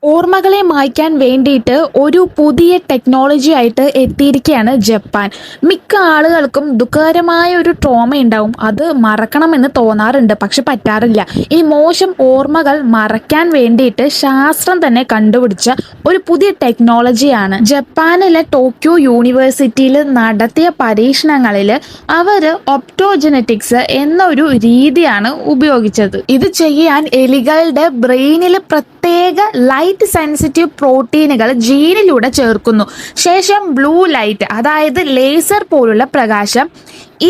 ഓർമ്മകളെ മായ്ക്കാൻ വേണ്ടിയിട്ട് ഒരു പുതിയ ടെക്നോളജി ആയിട്ട് എത്തിയിരിക്കുകയാണ് ജപ്പാൻ. മിക്ക ആളുകൾക്കും ദുഃഖകരമായ ഒരു ട്രോമ ഉണ്ടാവും. അത് മറക്കണമെന്ന് തോന്നാറുണ്ട്, പക്ഷെ പറ്റാറില്ല. ഈ മോശം ഓർമ്മകൾ മറയ്ക്കാൻ വേണ്ടിയിട്ട് ശാസ്ത്രം തന്നെ കണ്ടുപിടിച്ച ഒരു പുതിയ ടെക്നോളജിയാണ്. ജപ്പാനിലെ ടോക്കിയോ യൂണിവേഴ്സിറ്റിയിൽ നടത്തിയ പരീക്ഷണങ്ങളിൽ അവർ ഒപ്റ്റോജനറ്റിക്സ് എന്നൊരു രീതിയാണ് ഉപയോഗിച്ചത്. ഇത് ചെയ്യാൻ എലികളുടെ ബ്രെയിനിൽ പ്രത്യേക ലൈറ്റ് സെൻസിറ്റീവ് പ്രോട്ടീനുകൾ ജീനിലൂടെ ചേർക്കുന്നു. ശേഷം ബ്ലൂ ലൈറ്റ്, അതായത് ലേസർ പോലുള്ള പ്രകാശം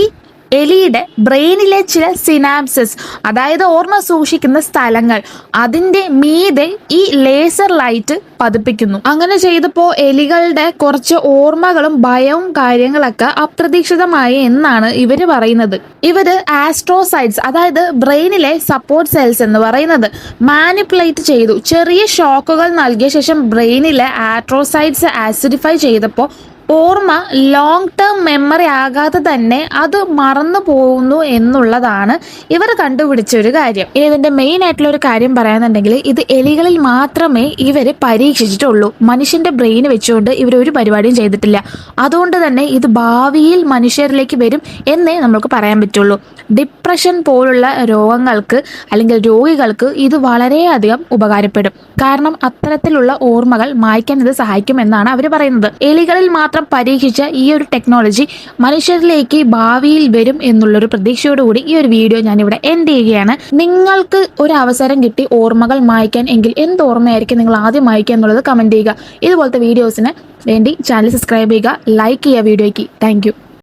ഈ എലിയുടെ ബ്രെയിനിലെ ചില സിനാപ്സസ്, അതായത് ഓർമ്മ സൂക്ഷിക്കുന്ന സ്ഥലങ്ങൾ, അതിൻ്റെ മീതെ ഈ ലേസർ ലൈറ്റ് പതിപ്പിക്കുന്നു. അങ്ങനെ ചെയ്തപ്പോൾ എലികളുടെ കുറച്ച് ഓർമ്മകളും ഭയവും കാര്യങ്ങളൊക്കെ അപ്രതീക്ഷിതമായി എന്നാണ് ഇവർ പറയുന്നത്. ഇവർ ആസ്ട്രോസൈറ്റ്സ്, അതായത് ബ്രെയിനിലെ സപ്പോർട്ട് സെൽസ് എന്ന് പറയുന്നത് മാനിപ്പുലേറ്റ് ചെയ്തു. ചെറിയ ഷോക്കുകൾ നൽകിയ ശേഷം ബ്രെയിനിലെ ആസ്ട്രോസൈറ്റ്സ് ആസിഡിഫൈ ചെയ്തപ്പോൾ ഓർമ്മ ലോങ് ടേം മെമ്മറി ആകാതെ തന്നെ അത് മറന്നു പോകുന്നു എന്നുള്ളതാണ് ഇവർ കണ്ടുപിടിച്ച ഒരു കാര്യം. ഇതിൻ്റെ മെയിൻ ആയിട്ടുള്ള ഒരു കാര്യം പറയാന്നുണ്ടെങ്കിൽ, ഇത് എലികളിൽ മാത്രമേ ഇവർ പരീക്ഷിച്ചിട്ടുള്ളൂ. മനുഷ്യൻ്റെ ബ്രെയിൻ വെച്ചുകൊണ്ട് ഇവർ ഒരു പരിപാടിയും ചെയ്തിട്ടില്ല. അതുകൊണ്ട് തന്നെ ഇത് ഭാവിയിൽ മനുഷ്യരിലേക്ക് വരും എന്നേ നമുക്ക് പറയാൻ പറ്റുള്ളൂ. ഡിപ്രഷൻ പോലുള്ള രോഗങ്ങൾക്ക് അല്ലെങ്കിൽ രോഗികൾക്ക് ഇത് വളരെയധികം ഉപകാരപ്പെടും. കാരണം അത്തരത്തിലുള്ള ഓർമ്മകൾ മായ്ക്കാൻ ഇത് സഹായിക്കുമെന്നാണ് അവർ പറയുന്നത്. എലികളിൽ മാത്രം പരീക്ഷിച്ച ഈ ഒരു ടെക്നോളജി മനുഷ്യരിലേക്ക് ഭാവിയിൽ വരും എന്നുള്ളൊരു പ്രതീക്ഷയോടുകൂടി ഈ ഒരു വീഡിയോ ഞാനിവിടെ എൻഡ് ചെയ്യുകയാണ്. നിങ്ങൾക്ക് ഒരു അവസരം കിട്ടി ഓർമ്മകൾ മായ്ക്കാൻ എങ്കിൽ എന്ത് ഓർമ്മയായിരിക്കും നിങ്ങൾ ആദ്യം മായ്ക്കുക എന്നുള്ളത് കമൻറ്റ് ചെയ്യുക. ഇതുപോലത്തെ വീഡിയോസിന് വേണ്ടി ചാനൽ സബ്സ്ക്രൈബ് ചെയ്യുക, ലൈക്ക് ചെയ്യുക വീഡിയോയ്ക്ക്. താങ്ക്